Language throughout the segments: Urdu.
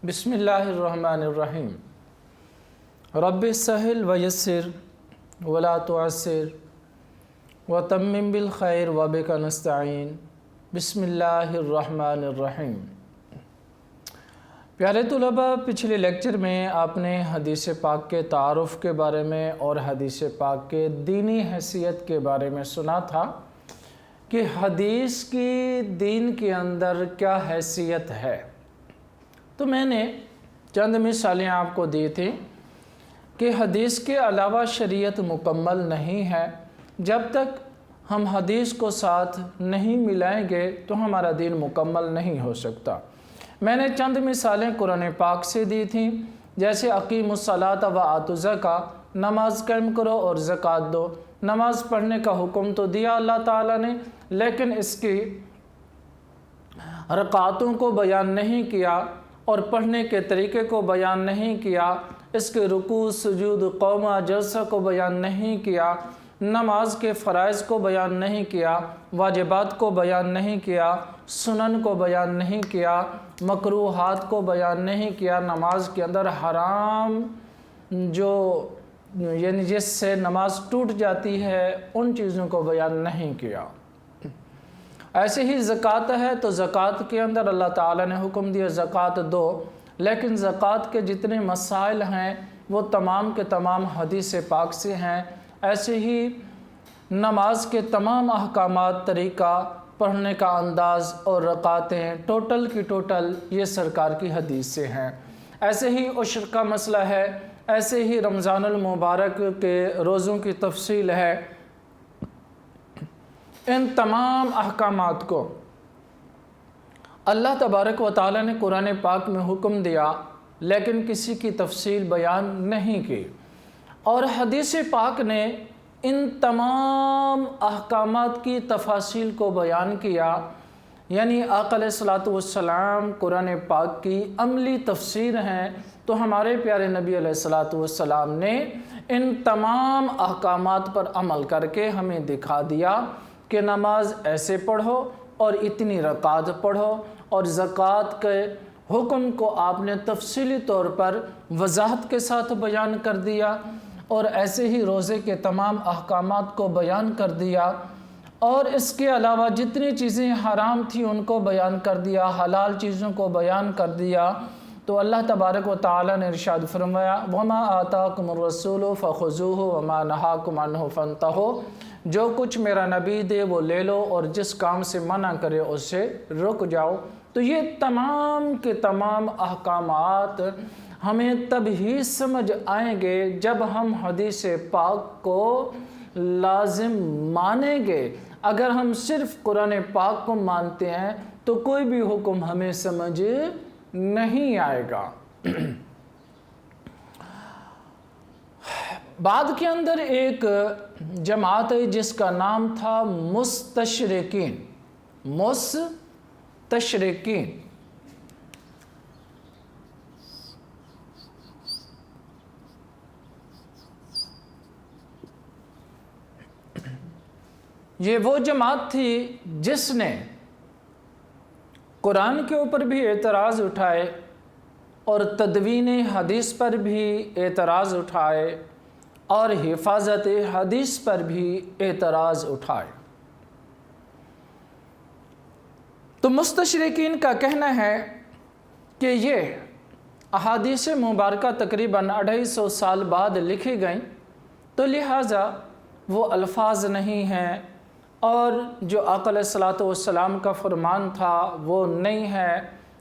بسم اللہ الرحمن الرحیم رب سہل ویسر ولا تعسر وتمم بالخیر وبک نستعین بسم اللہ الرحمن الرحیم۔ پیارے طلباء، پچھلے لیکچر میں آپ نے حدیث پاک کے تعارف کے بارے میں اور حدیث پاک کے دینی حیثیت کے بارے میں سنا تھا کہ حدیث کی دین کے اندر کیا حیثیت ہے۔ تو میں نے چند مثالیں آپ کو دی تھیں کہ حدیث کے علاوہ شریعت مکمل نہیں ہے۔ جب تک ہم حدیث کو ساتھ نہیں ملائیں گے تو ہمارا دین مکمل نہیں ہو سکتا۔ میں نے چند مثالیں قرآن پاک سے دی تھیں، جیسے اقیموا الصلاۃ وآتوا الزکاۃ، نماز قائم کرو اور زکوٰۃ دو۔ نماز پڑھنے کا حکم تو دیا اللہ تعالیٰ نے، لیکن اس کی رکعتوں کو بیان نہیں کیا اور پڑھنے کے طریقے کو بیان نہیں کیا، اس کے رکوع، سجود، قومہ، جلسہ کو بیان نہیں کیا، نماز کے فرائض کو بیان نہیں کیا، واجبات کو بیان نہیں کیا، سنن کو بیان نہیں کیا، مکروہات کو بیان نہیں کیا، نماز کے اندر حرام جو یعنی جس سے نماز ٹوٹ جاتی ہے ان چیزوں کو بیان نہیں کیا۔ ایسے ہی زکوٰۃ ہے تو زکوٰۃ کے اندر اللہ تعالیٰ نے حکم دیا زکوٰۃ دو، لیکن زکوٰۃ کے جتنے مسائل ہیں وہ تمام کے تمام حدیث پاک سے ہیں۔ ایسے ہی نماز کے تمام احکامات، طریقہ، پڑھنے کا انداز اور رکعتیں ٹوٹل کی ٹوٹل یہ سرکار کی حدیث سے ہیں۔ ایسے ہی عشر کا مسئلہ ہے، ایسے ہی رمضان المبارک کے روزوں کی تفصیل ہے۔ ان تمام احکامات کو اللہ تبارک و تعالیٰ نے قرآن پاک میں حکم دیا، لیکن کسی کی تفصیل بیان نہیں کی، اور حدیث پاک نے ان تمام احکامات کی تفاصیل کو بیان کیا۔ یعنی آقا علیہ الصلوۃ والسلام قرآن پاک کی عملی تفسیر ہیں، تو ہمارے پیارے نبی علیہ الصلوۃ والسلام نے ان تمام احکامات پر عمل کر کے ہمیں دکھا دیا کہ نماز ایسے پڑھو اور اتنی رکعت پڑھو، اور زکوٰۃ کے حکم کو آپ نے تفصیلی طور پر وضاحت کے ساتھ بیان کر دیا، اور ایسے ہی روزے کے تمام احکامات کو بیان کر دیا، اور اس کے علاوہ جتنی چیزیں حرام تھیں ان کو بیان کر دیا، حلال چیزوں کو بیان کر دیا۔ تو اللہ تبارک و تعالیٰ نے ارشاد فرمایا وَمَا آتَاكُمُ الرَّسُولُ فَخُذُوهُ وَمَا نَهَاكُمْ عَنْهُ فَانْتَهُوا، جو کچھ میرا نبی دے وہ لے لو، اور جس کام سے منع کرے اس سے رک جاؤ۔ تو یہ تمام کے تمام احکامات ہمیں تب ہی سمجھ آئیں گے جب ہم حدیث پاک کو لازم مانیں گے۔ اگر ہم صرف قرآن پاک کو مانتے ہیں تو کوئی بھی حکم ہمیں سمجھ نہیں آئے گا۔ بعد کے اندر ایک جماعت ہے جس کا نام تھا مستشرقین۔ مستشرقین یہ وہ جماعت تھی جس نے قرآن کے اوپر بھی اعتراض اٹھائے اور تدوین حدیث پر بھی اعتراض اٹھائے اور حفاظت حدیث پر بھی اعتراض اٹھائے۔ تو مستشرقین کا کہنا ہے کہ یہ احادیث مبارکہ تقریباً 250 سال بعد لکھی گئیں، تو لہٰذا وہ الفاظ نہیں ہیں، اور جو آقا علیہ الصلوۃ والسلام کا فرمان تھا وہ نہیں ہے،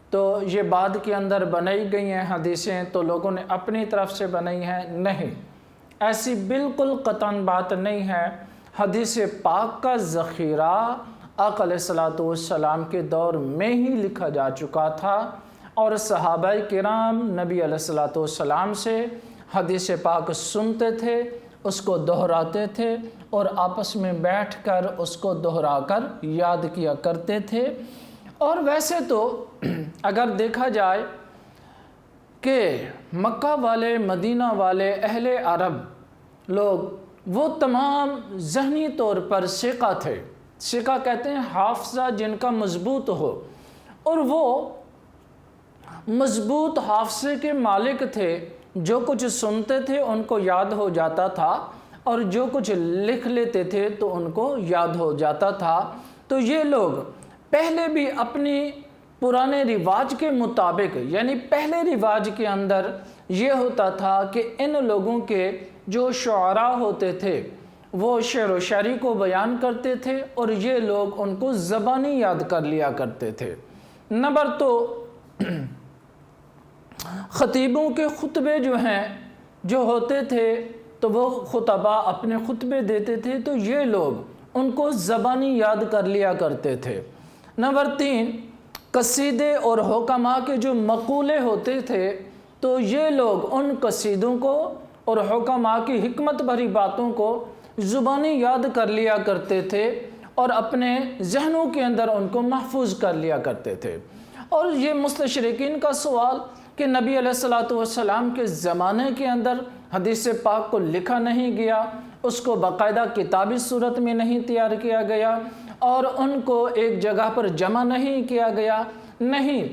تو یہ بعد کے اندر بنائی گئی ہیں حدیثیں، تو لوگوں نے اپنی طرف سے بنائی ہیں۔ نہیں، ایسی بالکل قطعاً بات نہیں ہے۔ حدیث پاک کا ذخیرہ آقا علیہ الصلوۃ والسلام کے دور میں ہی لکھا جا چکا تھا، اور صحابہ کرام نبی علیہ الصلوۃ والسلام سے حدیث پاک سنتے تھے، اس کو دہراتے تھے، اور آپس میں بیٹھ کر اس کو دہرا کر یاد کیا کرتے تھے۔ اور ویسے تو اگر دیکھا جائے کہ مکہ والے، مدینہ والے، اہل عرب لوگ وہ تمام ذہنی طور پر ثقہ تھے۔ ثقہ کہتے ہیں حافظہ جن کا مضبوط ہو، اور وہ مضبوط حافظے کے مالک تھے، جو کچھ سنتے تھے ان کو یاد ہو جاتا تھا، اور جو کچھ لکھ لیتے تھے تو ان کو یاد ہو جاتا تھا۔ تو یہ لوگ پہلے بھی اپنی پرانے رواج کے مطابق، یعنی پہلے رواج کے اندر یہ ہوتا تھا کہ ان لوگوں کے جو شعراء ہوتے تھے وہ شعر و شاعری کو بیان کرتے تھے، اور یہ لوگ ان کو زبانی یاد کر لیا کرتے تھے۔ نمبر تو خطیبوں کے خطبے جو ہوتے تھے تو وہ خطباء اپنے خطبے دیتے تھے، تو یہ لوگ ان کو زبانی یاد کر لیا کرتے تھے۔ نمبر 3، قصیدے اور حکماء کے جو مقولے ہوتے تھے تو یہ لوگ ان قصیدوں کو اور حکماء کی حکمت بھری باتوں کو زبانی یاد کر لیا کرتے تھے، اور اپنے ذہنوں کے اندر ان کو محفوظ کر لیا کرتے تھے۔ اور یہ مستشرقین کا سوال کہ نبی علیہ السلام کے زمانے کے اندر حدیث پاک کو لکھا نہیں گیا، اس کو باقاعدہ کتابی صورت میں نہیں تیار کیا گیا، اور ان کو ایک جگہ پر جمع نہیں کیا گیا، نہیں،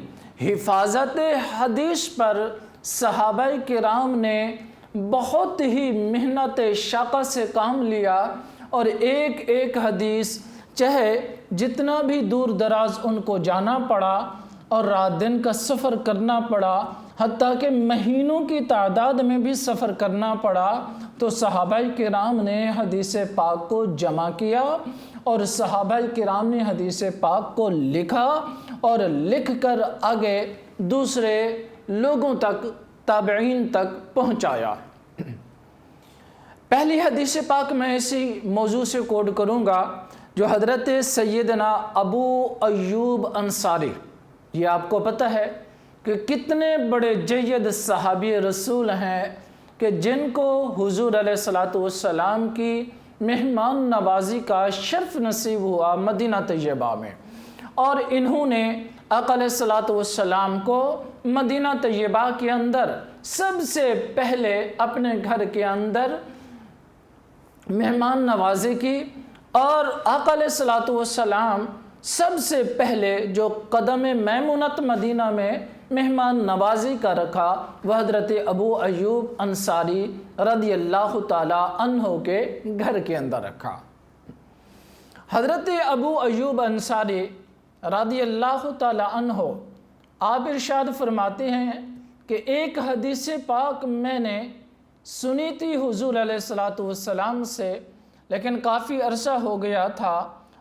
حفاظت حدیث پر صحابہ کرام نے بہت ہی محنت شاقہ سے کام لیا، اور ایک ایک حدیث چاہے جتنا بھی دور دراز ان کو جانا پڑا اور رات دن کا سفر کرنا پڑا، حتیٰ کہ مہینوں کی تعداد میں بھی سفر کرنا پڑا، تو صحابہ کرام نے حدیث پاک کو جمع کیا، اور صحابہ کرام نے حدیث پاک کو لکھا، اور لکھ کر آگے دوسرے لوگوں تک، تابعین تک پہنچایا۔ پہلی حدیث پاک میں اسی موضوع سے کوٹ کروں گا، جو حضرت سیدنا ابو ایوب انصاری، یہ آپ کو پتہ ہے کہ کتنے بڑے جید صحابی رسول ہیں کہ جن کو حضور علیہ السلام کی مہمان نوازی کا شرف نصیب ہوا مدینہ طیبہ میں، اور انہوں نے آقا علیہ السلام کو مدینہ طیبہ کے اندر سب سے پہلے اپنے گھر کے اندر مہمان نوازی کی، اور آقا علیہ السلام سب سے پہلے جو قدم میمونت مدینہ میں مہمان نوازی کا رکھا وہ حضرت ابو ایوب انصاری رضی اللہ تعالی عنہ کے گھر کے اندر رکھا۔ حضرت ابو ایوب انصاری رضی اللہ تعالی عنہ آپ ارشاد فرماتے ہیں کہ ایک حدیث پاک میں نے سنی تھی حضور علیہ السلام سے، لیکن کافی عرصہ ہو گیا تھا،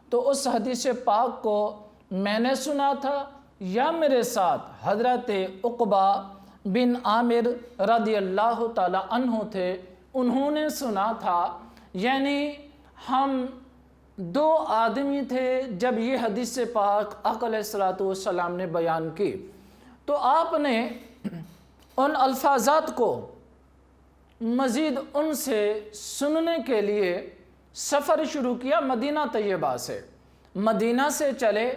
تو اس حدیث پاک کو میں نے سنا تھا یا میرے ساتھ حضرت عقبہ بن عامر رضی اللہ تعالی عنہ تھے، انہوں نے سنا تھا، یعنی ہم دو آدمی تھے جب یہ حدیث پاک آقا علیہ السلام نے بیان کی، تو آپ نے ان الفاظات کو مزید ان سے سننے کے لیے سفر شروع کیا مدینہ طیبہ سے۔ مدینہ سے چلے،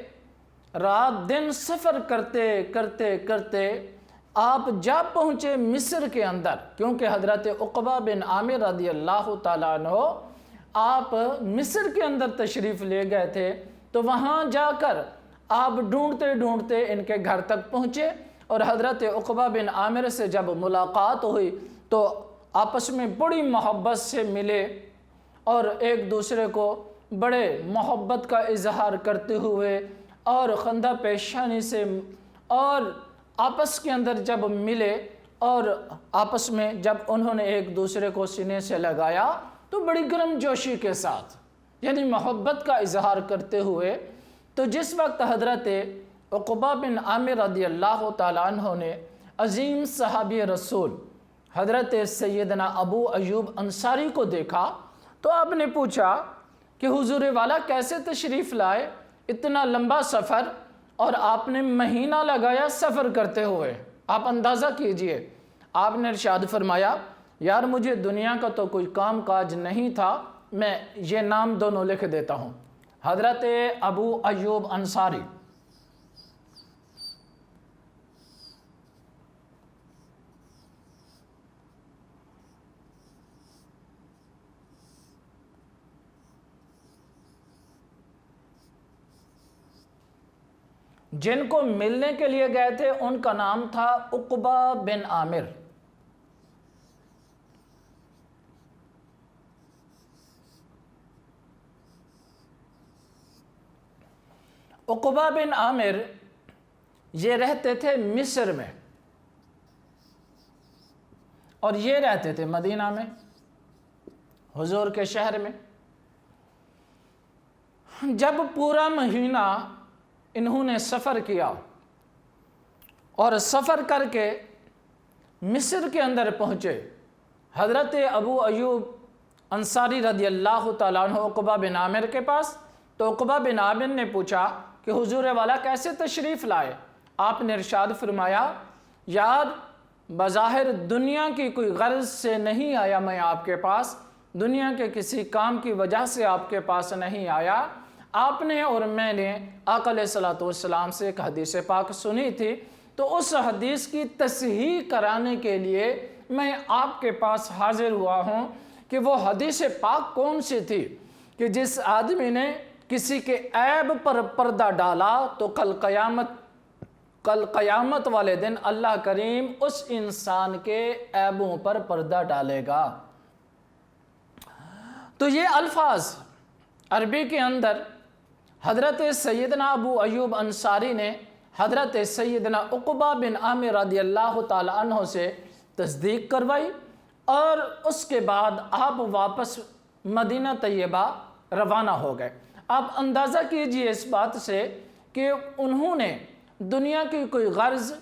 رات دن سفر کرتے کرتے کرتے آپ جا پہنچے مصر کے اندر، کیونکہ حضرت عقبہ بن عامر رضی اللہ تعالیٰ عنہ آپ مصر کے اندر تشریف لے گئے تھے، تو وہاں جا کر آپ ڈھونڈتے ڈھونڈتے ان کے گھر تک پہنچے، اور حضرت عقبہ بن عامر سے جب ملاقات ہوئی تو آپس میں بڑی محبت سے ملے، اور ایک دوسرے کو بڑے محبت کا اظہار کرتے ہوئے اور خندہ پیشانی سے، اور آپس کے اندر جب ملے اور آپس میں جب انہوں نے ایک دوسرے کو سینے سے لگایا تو بڑی گرم جوشی کے ساتھ، یعنی محبت کا اظہار کرتے ہوئے، تو جس وقت حضرت عقبہ بن عامر رضی اللہ تعالیٰ عنہ نے عظیم صحابی رسول حضرت سیدنا ابو ایوب انصاری کو دیکھا، تو آپ نے پوچھا کہ حضور والا کیسے تشریف لائے، اتنا لمبا سفر، اور آپ نے مہینہ لگایا سفر کرتے ہوئے، آپ اندازہ کیجئے۔ آپ نے ارشاد فرمایا، یار مجھے دنیا کا تو کوئی کام کاج نہیں تھا، میں یہ نام دونوں لکھ دیتا ہوں، حضرت ابو ایوب انصاری۔ جن کو ملنے کے لیے گئے تھے ان کا نام تھا عقبہ بن عامر۔ عقبہ بن عامر یہ رہتے تھے مصر میں، اور یہ رہتے تھے مدینہ میں، حضور کے شہر میں۔ جب پورا مہینہ انہوں نے سفر کیا اور سفر کر کے مصر کے اندر پہنچے، حضرت ابو ایوب انصاری رضی اللہ تعالیٰ عنہ عقبہ بن عامر کے پاس، تو عقبہ بن عامر نے پوچھا کہ حضور والا کیسے تشریف لائے؟ آپ نے ارشاد فرمایا، یار بظاہر دنیا کی کوئی غرض سے نہیں آیا میں آپ کے پاس، دنیا کے کسی کام کی وجہ سے آپ کے پاس نہیں آیا۔ آپ نے اور میں نے آقا علیہ الصلوۃ والسلام سے ایک حدیث پاک سنی تھی، تو اس حدیث کی تصحیح کرانے کے لیے میں آپ کے پاس حاضر ہوا ہوں کہ وہ حدیث پاک کون سی تھی کہ جس آدمی نے کسی کے عیب پر پردہ ڈالا تو کل قیامت والے دن اللہ کریم اس انسان کے عیبوں پر پردہ ڈالے گا۔ تو یہ الفاظ عربی کے اندر حضرت سیدنا ابو ایوب انصاری نے حضرت سیدنا عقبہ بن عامر رضی اللہ تعالی عنہ سے تصدیق کروائی، اور اس کے بعد آپ واپس مدینہ طیبہ روانہ ہو گئے۔ آپ اندازہ کیجئے اس بات سے کہ انہوں نے دنیا کی کوئی غرض،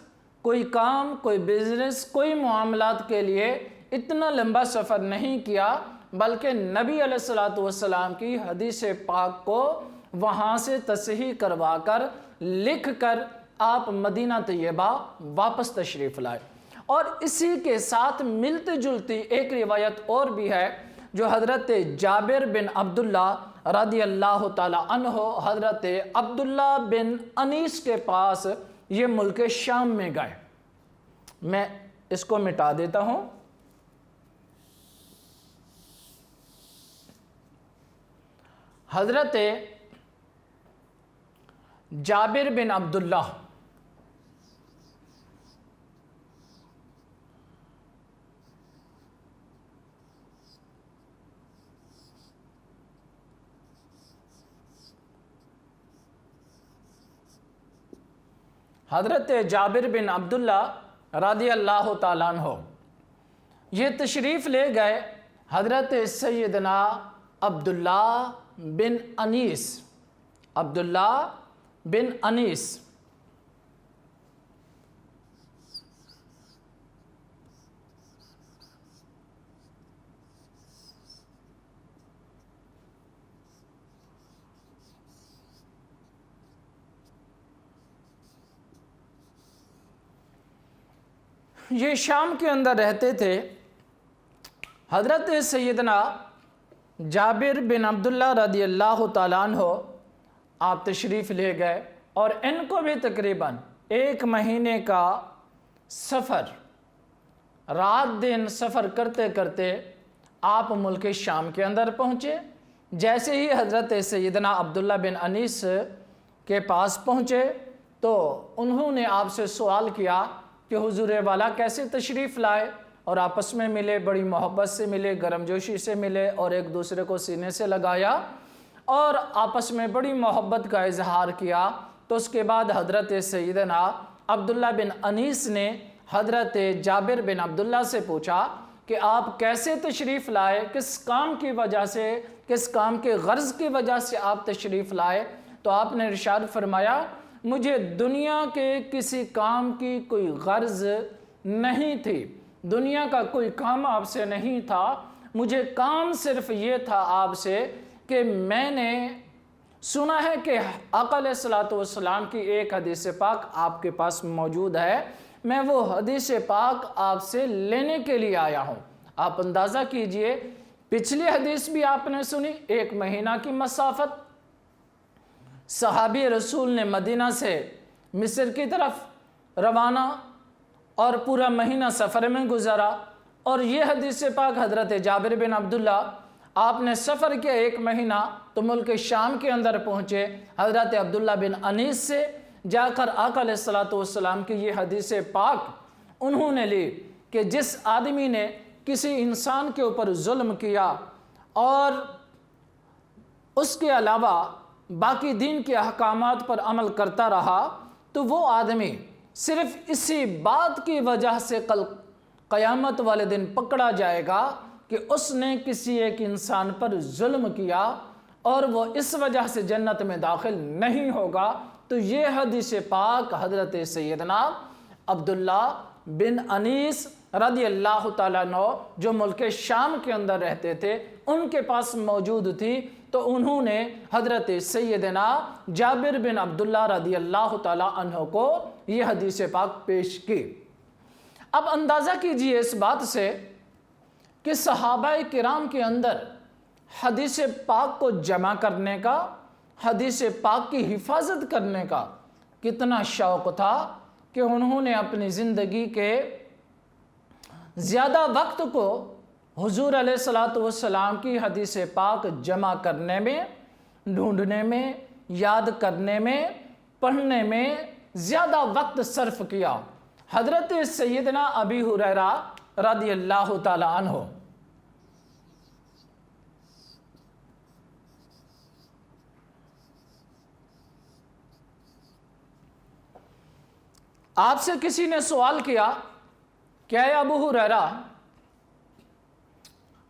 کوئی کام، کوئی بزنس، کوئی معاملات کے لیے اتنا لمبا سفر نہیں کیا، بلکہ نبی علیہ الصلوۃ والسلام کی حدیث پاک کو وہاں سے تصحیح کروا کر لکھ کر آپ مدینہ طیبہ واپس تشریف لائے۔ اور اسی کے ساتھ ملتی جلتی ایک روایت اور بھی ہے جو حضرت جابر بن عبداللہ رضی اللہ تعالی عنہ حضرت عبداللہ بن انیس کے پاس یہ ملک شام میں گئے۔ میں اس کو مٹا دیتا ہوں۔ حضرت جابر بن عبداللہ حضرت جابر بن عبداللہ رضی اللہ تعالیٰ عنہ یہ تشریف لے گئے حضرت سیدنا عبداللہ بن انیس، عبداللہ بن انیس یہ شام کے اندر رہتے تھے۔ حضرت سیدنا جابر بن عبداللہ رضی اللہ تعالیٰ عنہ آپ تشریف لے گئے، اور ان کو بھی تقریباً 1 مہینے کا سفر، رات دن سفر کرتے کرتے آپ ملک شام کے اندر پہنچے۔ جیسے ہی حضرت سیدنا عبداللہ بن انیس کے پاس پہنچے تو انہوں نے آپ سے سوال کیا کہ حضور والا کیسے تشریف لائے، اور آپس میں ملے، بڑی محبت سے ملے، گرم جوشی سے ملے، اور ایک دوسرے کو سینے سے لگایا اور آپس میں بڑی محبت کا اظہار کیا۔ تو اس کے بعد حضرت سیدنا عبداللہ بن انیس نے حضرت جابر بن عبداللہ سے پوچھا کہ آپ کیسے تشریف لائے، کس کام کی وجہ سے، کس کام کے غرض کی وجہ سے آپ تشریف لائے؟ تو آپ نے ارشاد فرمایا، مجھے دنیا کے کسی کام کی کوئی غرض نہیں تھی، دنیا کا کوئی کام آپ سے نہیں تھا، مجھے کام صرف یہ تھا آپ سے کہ میں نے سنا ہے کہ آقا علیہ الصلوۃ والسلام کی ایک حدیث پاک آپ کے پاس موجود ہے، میں وہ حدیث پاک آپ سے لینے کے لیے آیا ہوں۔ آپ اندازہ کیجئے، پچھلی حدیث بھی آپ نے سنی، 1 مہینہ کی مسافت، صحابی رسول نے مدینہ سے مصر کی طرف روانہ اور پورا مہینہ سفر میں گزارا، اور یہ حدیث پاک حضرت جابر بن عبداللہ آپ نے سفر کیا 1 مہینہ تو ملک شام کے اندر پہنچے، حضرت عبداللہ بن انیس سے جا کر آقا علیہ الصلوۃ والسلام کی یہ حدیث پاک انہوں نے لی کہ جس آدمی نے کسی انسان کے اوپر ظلم کیا اور اس کے علاوہ باقی دین کے احکامات پر عمل کرتا رہا تو وہ آدمی صرف اسی بات کی وجہ سے کل قیامت والے دن پکڑا جائے گا کہ اس نے کسی ایک انسان پر ظلم کیا اور وہ اس وجہ سے جنت میں داخل نہیں ہوگا۔ تو یہ حدیث پاک حضرت سیدنا عبداللہ بن انیس رضی اللہ تعالیٰ عنہ جو ملک شام کے اندر رہتے تھے ان کے پاس موجود تھی، تو انہوں نے حضرت سیدنا جابر بن عبداللہ رضی اللہ تعالیٰ عنہ کو یہ حدیث پاک پیش کی۔ اب اندازہ کیجئے اس بات سے کہ صحابہ کرام کے اندر حدیث پاک کو جمع کرنے کا، حدیث پاک کی حفاظت کرنے کا کتنا شوق تھا کہ انہوں نے اپنی زندگی کے زیادہ وقت کو حضور علیہ الصلوۃ والسلام کی حدیث پاک جمع کرنے میں، ڈھونڈنے میں، یاد کرنے میں، پڑھنے میں زیادہ وقت صرف کیا۔ حضرت سیدنا ابی ہریرہ رضی اللہ تعالی عنہ آپ سے کسی نے سوال کیا کہ اے ابو ہریرہ،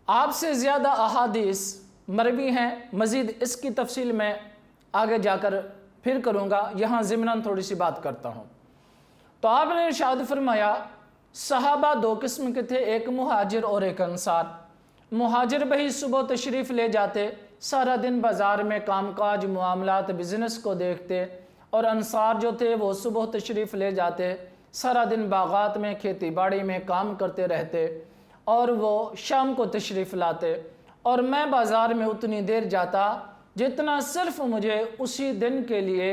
آپ سے زیادہ احادیث مروی ہیں، مزید اس کی تفصیل میں آگے جا کر پھر کروں گا، یہاں ضمناً تھوڑی سی بات کرتا ہوں۔ تو آپ نے ارشاد فرمایا صحابہ دو قسم کے تھے، ایک مہاجر اور ایک انصار۔ مہاجر بھائی صبح تشریف لے جاتے، سارا دن بازار میں کام کاج معاملات بزنس کو دیکھتے، اور انصار جو تھے وہ صبح تشریف لے جاتے، سارا دن باغات میں کھیتی باڑی میں کام کرتے رہتے، اور وہ شام کو تشریف لاتے، اور میں بازار میں اتنی دیر جاتا جتنا صرف مجھے اسی دن کے لیے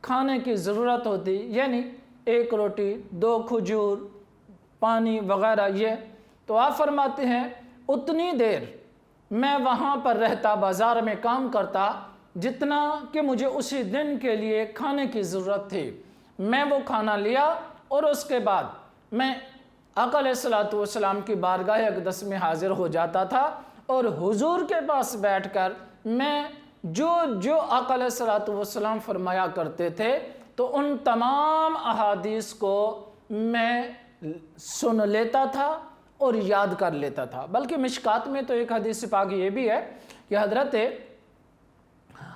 کھانے کی ضرورت ہوتی، یعنی ایک روٹی، دو کھجور، پانی وغیرہ یہ۔ تو آپ فرماتے ہیں اتنی دیر میں وہاں پر رہتا، بازار میں کام کرتا جتنا کہ مجھے اسی دن کے لیے کھانے کی ضرورت تھی۔ میں وہ کھانا لیا اور اس کے بعد میں آقا علیہ الصلوۃ والسلام کی بارگاہ اقدس میں حاضر ہو جاتا تھا، اور حضور کے پاس بیٹھ کر میں جو آقا علیہ الصلوۃ والسلام فرمایا کرتے تھے تو ان تمام احادیث کو میں سن لیتا تھا اور یاد کر لیتا تھا۔ بلکہ مشکات میں تو ایک حدیث پاک یہ بھی ہے کہ حضرت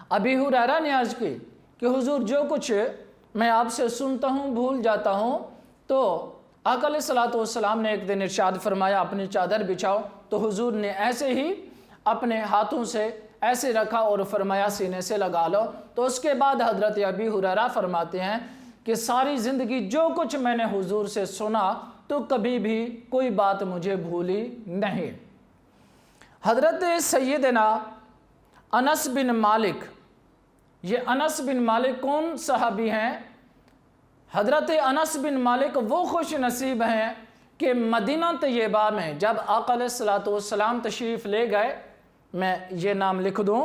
ابی ہریرہ نے عرض کی کہ حضور جو کچھ میں آپ سے سنتا ہوں بھول جاتا ہوں، تو آقا علیہ الصلوۃ والسلام نے ایک دن ارشاد فرمایا اپنی چادر بچھاؤ، تو حضور نے ایسے ہی اپنے ہاتھوں سے ایسے رکھا اور فرمایا سینے سے لگا لو۔ تو اس کے بعد حضرت ابی ہریرہ فرماتے ہیں کہ ساری زندگی جو کچھ میں نے حضور سے سنا تو کبھی بھی کوئی بات مجھے بھولی نہیں۔ حضرت سیدنا انس بن مالک، یہ انس بن مالک کون صحابی ہیں؟ حضرت انس بن مالک وہ خوش نصیب ہیں کہ مدینہ طیبہ میں جب آقا علیہ الصلوۃ والسلام تشریف لے گئے، میں یہ نام لکھ دوں،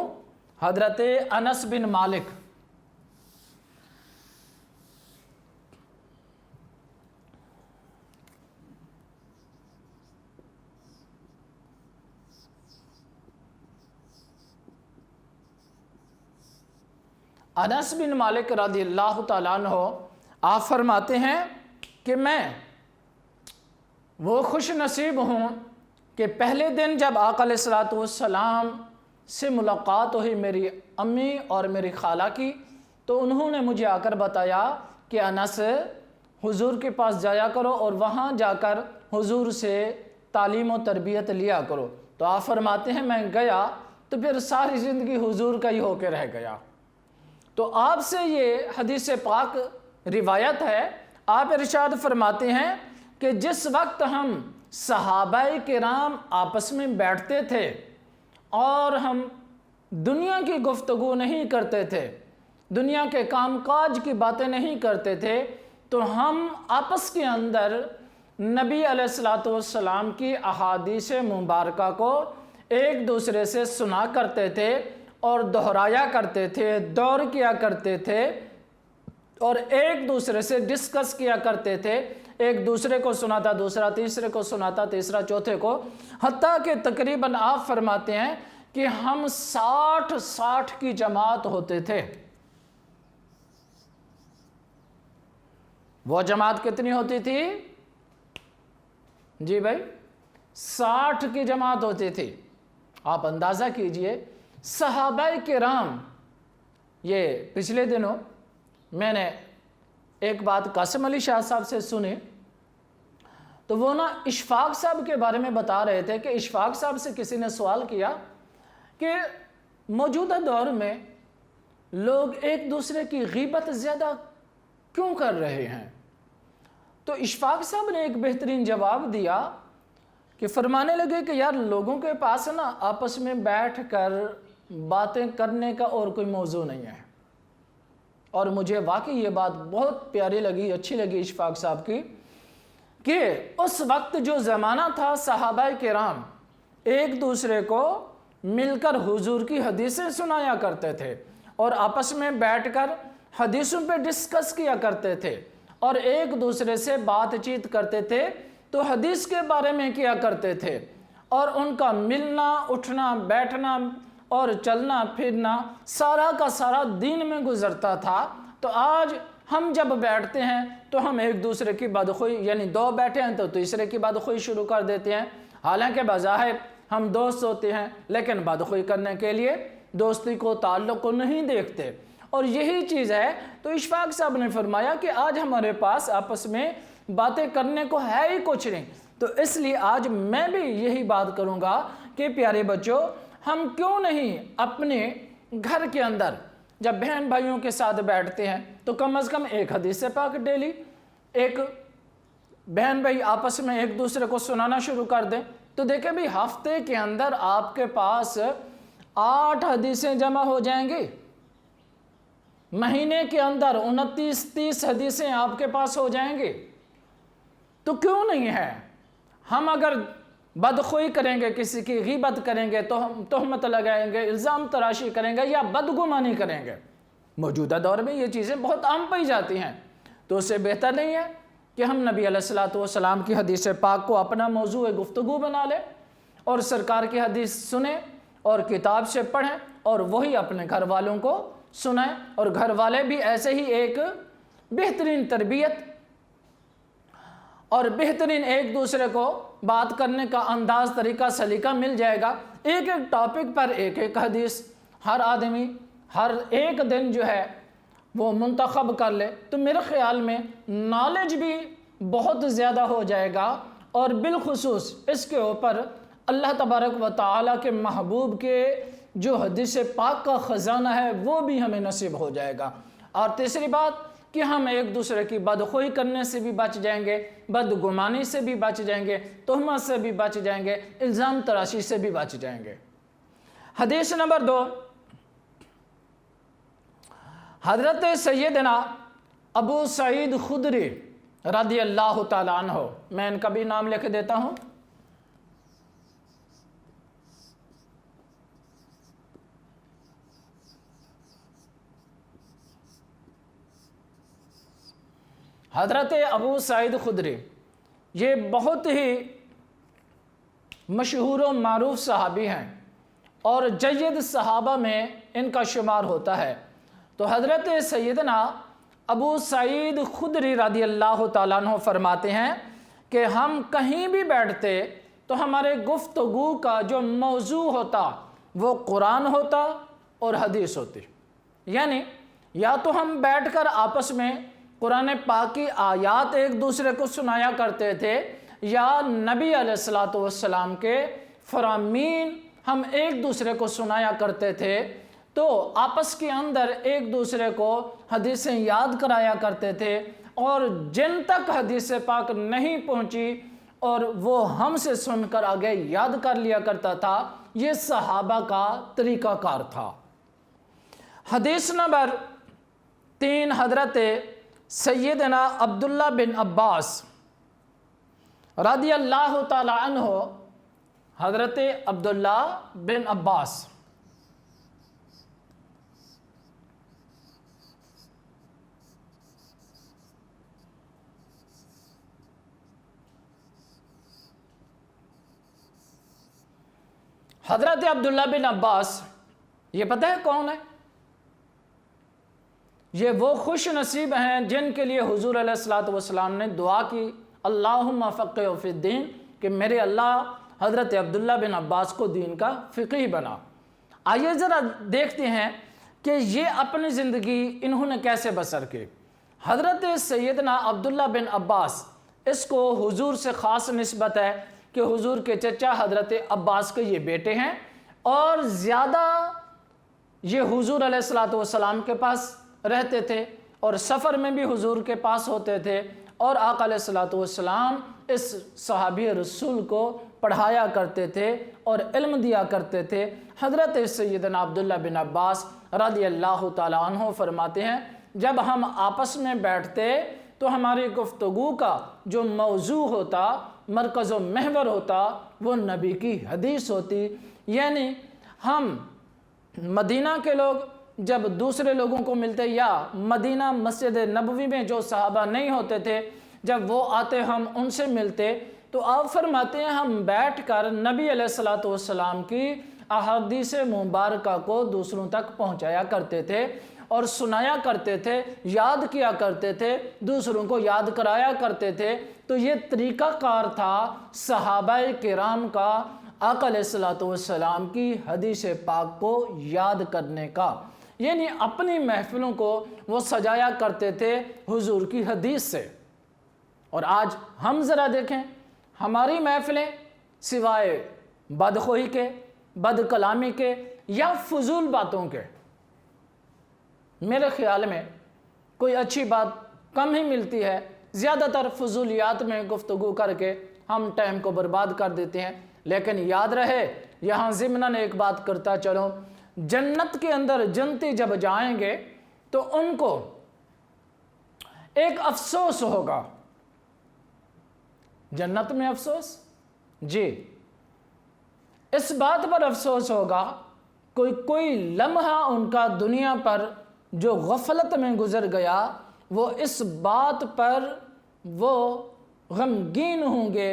حضرت انس بن مالک انس بن مالک رضی اللہ تعالیٰ عنہ آپ فرماتے ہیں کہ میں وہ خوش نصیب ہوں کہ پہلے دن جب آقا علیہ الصلوۃ والسلام سے ملاقات ہوئی میری امی اور میری خالہ کی، تو انہوں نے مجھے آ کر بتایا کہ انس حضور کے پاس جایا کرو اور وہاں جا کر حضور سے تعلیم و تربیت لیا کرو۔ تو آپ فرماتے ہیں میں گیا تو پھر ساری زندگی حضور کا ہی ہو کے رہ گیا۔ تو آپ سے یہ حدیث پاک روایت ہے، آپ ارشاد فرماتے ہیں کہ جس وقت ہم صحابہ کرام آپس میں بیٹھتے تھے اور ہم دنیا کی گفتگو نہیں کرتے تھے، دنیا کے کام کاج کی باتیں نہیں کرتے تھے، تو ہم آپس کے اندر نبی علیہ الصلوۃ والسلام کی احادیث مبارکہ کو ایک دوسرے سے سنا کرتے تھے اور دہرایا کرتے تھے، دور کیا کرتے تھے، اور ایک دوسرے سے ڈسکس کیا کرتے تھے، ایک دوسرے کو سناتا، دوسرا تیسرے کو سناتا، تیسرا چوتھے کو، حتیٰ کہ تقریباً آپ فرماتے ہیں کہ ہم 60 کی جماعت ہوتے تھے۔ وہ جماعت کتنی ہوتی تھی؟ جی بھائی 60 کی جماعت ہوتی تھی۔ آپ اندازہ کیجئے صحابہ کرام، یہ پچھلے دنوں میں نے ایک بات قاسم علی شاہ صاحب سے سنی، تو وہ اشفاق صاحب کے بارے میں بتا رہے تھے کہ اشفاق صاحب سے کسی نے سوال کیا کہ موجودہ دور میں لوگ ایک دوسرے کی غیبت زیادہ کیوں کر رہے ہیں؟ تو اشفاق صاحب نے ایک بہترین جواب دیا کہ فرمانے لگے کہ یار لوگوں کے پاس آپس میں بیٹھ کر باتیں کرنے کا اور کوئی موضوع نہیں ہے۔ اور مجھے واقعی یہ بات بہت پیاری لگی، اچھی لگی اشفاق صاحب کی، کہ اس وقت جو زمانہ تھا صحابہ کرام ایک دوسرے کو مل کر حضور کی حدیثیں سنایا کرتے تھے اور آپس میں بیٹھ کر حدیثوں پہ ڈسکس کیا کرتے تھے اور ایک دوسرے سے بات چیت کرتے تھے تو حدیث کے بارے میں کیا کرتے تھے، اور ان کا ملنا، اٹھنا، بیٹھنا اور چلنا پھرنا سارا کا سارا دین میں گزرتا تھا۔ تو آج ہم جب بیٹھتے ہیں تو ہم ایک دوسرے کی بدخوئی، یعنی دو بیٹھے ہیں تو تیسرے کی بدخوئی شروع کر دیتے ہیں، حالانکہ بظاہر ہم دوست ہوتے ہیں لیکن بدخوئی کرنے کے لیے دوستی کو، تعلق کو نہیں دیکھتے۔ اور یہی چیز ہے، تو اشفاق صاحب نے فرمایا کہ آج ہمارے پاس آپس میں باتیں کرنے کو ہے ہی کچھ نہیں، تو اس لیے آج میں بھی یہی بات کروں گا کہ پیارے بچوں، ہم کیوں نہیں اپنے گھر کے اندر جب بہن بھائیوں کے ساتھ بیٹھتے ہیں تو کم از کم ایک حدیث پاک ڈیلی ایک بہن بھائی آپس میں ایک دوسرے کو سنانا شروع کر دیں، تو دیکھیں بھی ہفتے کے اندر آپ کے پاس 8 حدیثیں جمع ہو جائیں گی، مہینے کے اندر 29-30 حدیثیں آپ کے پاس ہو جائیں گی۔ تو کیوں نہیں ہے؟ ہم اگر بدخوئی کریں گے، کسی کی غیبت کریں گے، تہمت لگائیں گے، الزام تراشی کریں گے یا بدگمانی کریں گے، موجودہ دور میں یہ چیزیں بہت عام پائی جاتی ہیں، تو اس سے بہتر نہیں ہے کہ ہم نبی علیہ السلام کی حدیث پاک کو اپنا موضوع گفتگو بنا لیں اور سرکار کی حدیث سنیں اور کتاب سے پڑھیں اور وہی اپنے گھر والوں کو سنائیں، اور گھر والے بھی ایسے ہی ایک بہترین تربیت اور بہترین ایک دوسرے کو بات کرنے کا انداز، طریقہ، سلیقہ مل جائے گا۔ ایک ایک ٹاپک پر ایک ایک حدیث ہر آدمی ہر ایک دن جو ہے وہ منتخب کر لے تو میرے خیال میں نالج بھی بہت زیادہ ہو جائے گا، اور بالخصوص اس کے اوپر اللہ تبارک و تعالیٰ کے محبوب کے جو حدیث پاک کا خزانہ ہے وہ بھی ہمیں نصیب ہو جائے گا۔ اور تیسری بات کہ ہم ایک دوسرے کی بدخوئی کرنے سے بھی بچ جائیں گے، بدگمانی سے بھی بچ جائیں گے، تہمت سے بھی بچ جائیں گے، الزام تراشی سے بھی بچ جائیں گے۔ حدیث نمبر 2، حضرت سیدنا ابو سعید خدری رضی اللہ تعالیٰ عنہ، میں ان کا بھی نام لکھ دیتا ہوں۔ حضرت ابو سعید خدری یہ بہت ہی مشہور و معروف صحابی ہیں اور جید صحابہ میں ان کا شمار ہوتا ہے۔ تو حضرت سیدنا ابو سعید خدری رضی اللہ تعالیٰ عنہ فرماتے ہیں کہ ہم کہیں بھی بیٹھتے تو ہمارے گفتگو کا جو موضوع ہوتا وہ قرآن ہوتا اور حدیث ہوتی، یعنی یا تو ہم بیٹھ کر آپس میں قرآن پاک کی آیات ایک دوسرے کو سنایا کرتے تھے، یا نبی علیہ السلام کے فرامین ہم ایک دوسرے کو سنایا کرتے تھے، تو آپس کے اندر ایک دوسرے کو حدیثیں یاد کرایا کرتے تھے، اور جن تک حدیث پاک نہیں پہنچی اور وہ ہم سے سن کر آگے یاد کر لیا کرتا تھا، یہ صحابہ کا طریقہ کار تھا۔ حدیث نمبر 3، حضرت سیدنا عبداللہ بن عباس رضی اللہ تعالی عنہ، حضرت عبداللہ بن عباس حضرت عبداللہ بن عباس یہ پتہ ہے کون ہے؟ یہ وہ خوش نصیب ہیں جن کے لیے حضور علیہ السلام نے دعا کی، اللہم فقہہ فی الدین، کہ میرے اللہ حضرت عبداللہ بن عباس کو دین کا فقیہ بنا۔ آئیے ذرا دیکھتے ہیں کہ یہ اپنی زندگی انہوں نے کیسے بسر کی۔ حضرت سیدنا عبداللہ بن عباس، اس کو حضور سے خاص نسبت ہے کہ حضور کے چچا حضرت عباس کے یہ بیٹے ہیں، اور زیادہ یہ حضور علیہ السلام کے پاس رہتے تھے اور سفر میں بھی حضور کے پاس ہوتے تھے، اور آقا علیہ السلام اس صحابی رسول کو پڑھایا کرتے تھے اور علم دیا کرتے تھے۔ حضرت سیدنا عبداللہ بن عباس رضی اللہ تعالیٰ عنہ فرماتے ہیں جب ہم آپس میں بیٹھتے تو ہماری گفتگو کا جو موضوع ہوتا، مرکز و محور ہوتا، وہ نبی کی حدیث ہوتی۔ یعنی ہم مدینہ کے لوگ جب دوسرے لوگوں کو ملتے، یا مدینہ مسجد نبوی میں جو صحابہ نہیں ہوتے تھے جب وہ آتے ہم ان سے ملتے، تو آپ فرماتے ہیں ہم بیٹھ کر نبی علیہ السلام کی احادیث مبارکہ کو دوسروں تک پہنچایا کرتے تھے اور سنایا کرتے تھے، یاد کیا کرتے تھے، دوسروں کو یاد کرایا کرتے تھے۔ تو یہ طریقہ کار تھا صحابہ کرام کا آقا علیہ السلام کی حدیث پاک کو یاد کرنے کا، یعنی اپنی محفلوں کو وہ سجایا کرتے تھے حضور کی حدیث سے۔ اور آج ہم ذرا دیکھیں ہماری محفلیں سوائے بدخوئی کے، بد کلامی کے یا فضول باتوں کے، میرے خیال میں کوئی اچھی بات کم ہی ملتی ہے۔ زیادہ تر فضولیات میں گفتگو کر کے ہم ٹائم کو برباد کر دیتے ہیں۔ لیکن یاد رہے، یہاں ضمناً ایک بات کرتا چلو، جنت کے اندر جنتی جب جائیں گے تو ان کو ایک افسوس ہوگا۔ جنت میں افسوس؟ جی، اس بات پر افسوس ہوگا کوئی لمحہ ان کا دنیا پر جو غفلت میں گزر گیا، وہ اس بات پر وہ غمگین ہوں گے،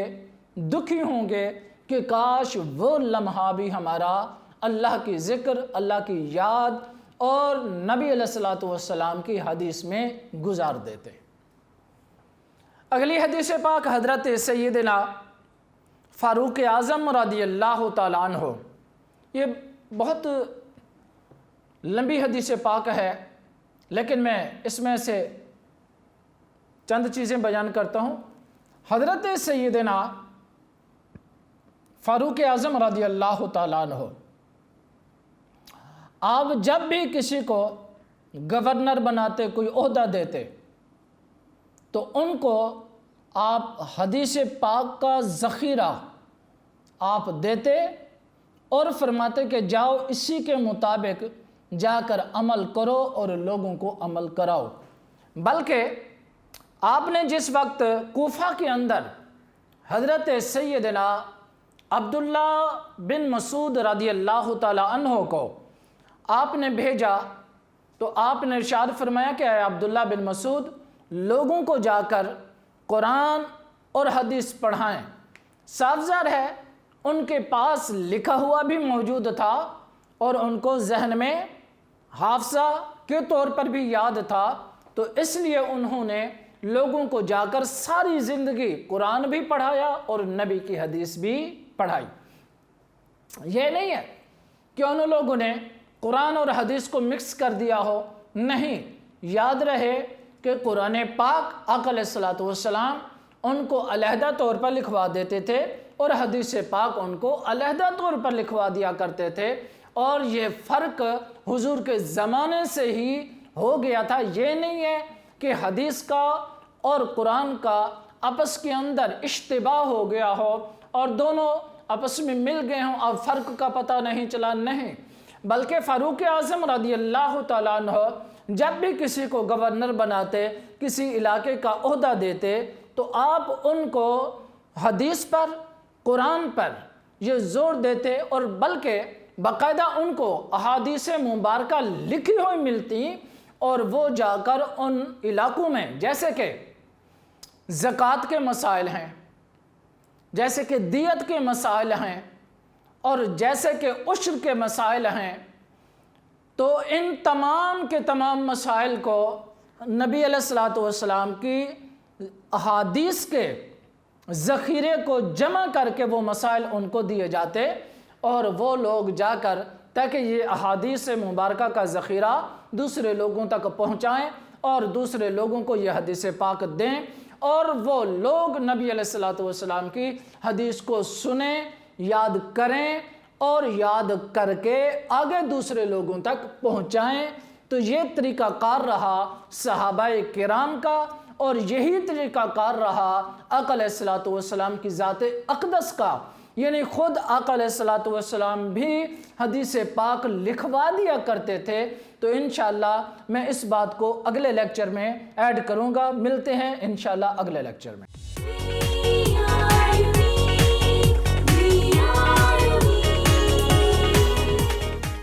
دکھی ہوں گے کہ کاش وہ لمحہ بھی ہمارا اللہ کی ذکر، اللہ کی یاد اور نبی علیہ السلام کی حدیث میں گزار دیتے۔ اگلی حدیث پاک حضرت سیدنا فاروق اعظم رضی اللہ تعالیٰ عنہ، یہ بہت لمبی حدیث پاک ہے لیکن میں اس میں سے چند چیزیں بیان کرتا ہوں۔ حضرت سیدنا فاروق اعظم رضی اللہ تعالیٰ عنہ، آپ جب بھی کسی کو گورنر بناتے، کوئی عہدہ دیتے، تو ان کو آپ حدیث پاک کا ذخیرہ آپ دیتے اور فرماتے کہ جاؤ اسی کے مطابق جا کر عمل کرو اور لوگوں کو عمل کراؤ۔ بلکہ آپ نے جس وقت کوفہ کے اندر حضرت سیدنا عبداللہ بن مسعود رضی اللہ تعالیٰ عنہ کو آپ نے بھیجا، تو آپ نے ارشاد فرمایا کہ اے عبداللہ بن مسعود، لوگوں کو جا کر قرآن اور حدیث پڑھائیں۔ صاف ظاہر ہے ان کے پاس لکھا ہوا بھی موجود تھا اور ان کو ذہن میں حافظہ کے طور پر بھی یاد تھا، تو اس لیے انہوں نے لوگوں کو جا کر ساری زندگی قرآن بھی پڑھایا اور نبی کی حدیث بھی پڑھائی۔ یہ نہیں ہے کہ ان لوگوں نے قرآن اور حدیث کو مکس کر دیا ہو، نہیں، یاد رہے کہ قرآن پاک آقا علیہ السلام ان کو علیحدہ طور پر لکھوا دیتے تھے اور حدیث پاک ان کو علیحدہ طور پر لکھوا دیا کرتے تھے، اور یہ فرق حضور کے زمانے سے ہی ہو گیا تھا۔ یہ نہیں ہے کہ حدیث کا اور قرآن کا آپس کے اندر اشتباہ ہو گیا ہو اور دونوں آپس میں مل گئے ہوں، اب فرق کا پتہ نہیں چلا، نہیں، بلکہ فاروق اعظم رضی اللہ تعالیٰ عنہ جب بھی کسی کو گورنر بناتے، کسی علاقے کا عہدہ دیتے، تو آپ ان کو حدیث پر، قرآن پر یہ زور دیتے، اور بلکہ باقاعدہ ان کو احادیث مبارکہ لکھی ہوئی ملتی، اور وہ جا کر ان علاقوں میں، جیسے کہ زکوٰۃ کے مسائل ہیں، جیسے کہ دیت کے مسائل ہیں، اور جیسے کہ عشر کے مسائل ہیں تو ان تمام کے تمام مسائل کو نبی علیہ الصلوۃ والسلام کی احادیث کے ذخیرے کو جمع کر کے وہ مسائل ان کو دیے جاتے اور وہ لوگ جا کر تاکہ یہ احادیث مبارکہ کا ذخیرہ دوسرے لوگوں تک پہنچائیں اور دوسرے لوگوں کو یہ حدیث پاک دیں اور وہ لوگ نبی علیہ الصلوۃ والسلام کی حدیث کو سنیں، یاد کریں اور یاد کر کے آگے دوسرے لوگوں تک پہنچائیں۔ تو یہ طریقہ کار رہا صحابہ کرام کا، اور یہی طریقہ کار رہا آقا علیہ الصلوۃ والسلام کی ذات اقدس کا، یعنی خود آقا علیہ الصلوۃ والسلام بھی حدیث پاک لکھوا دیا کرتے تھے۔ تو انشاءاللہ میں اس بات کو اگلے لیکچر میں ایڈ کروں گا۔ ملتے ہیں انشاءاللہ اگلے لیکچر میں۔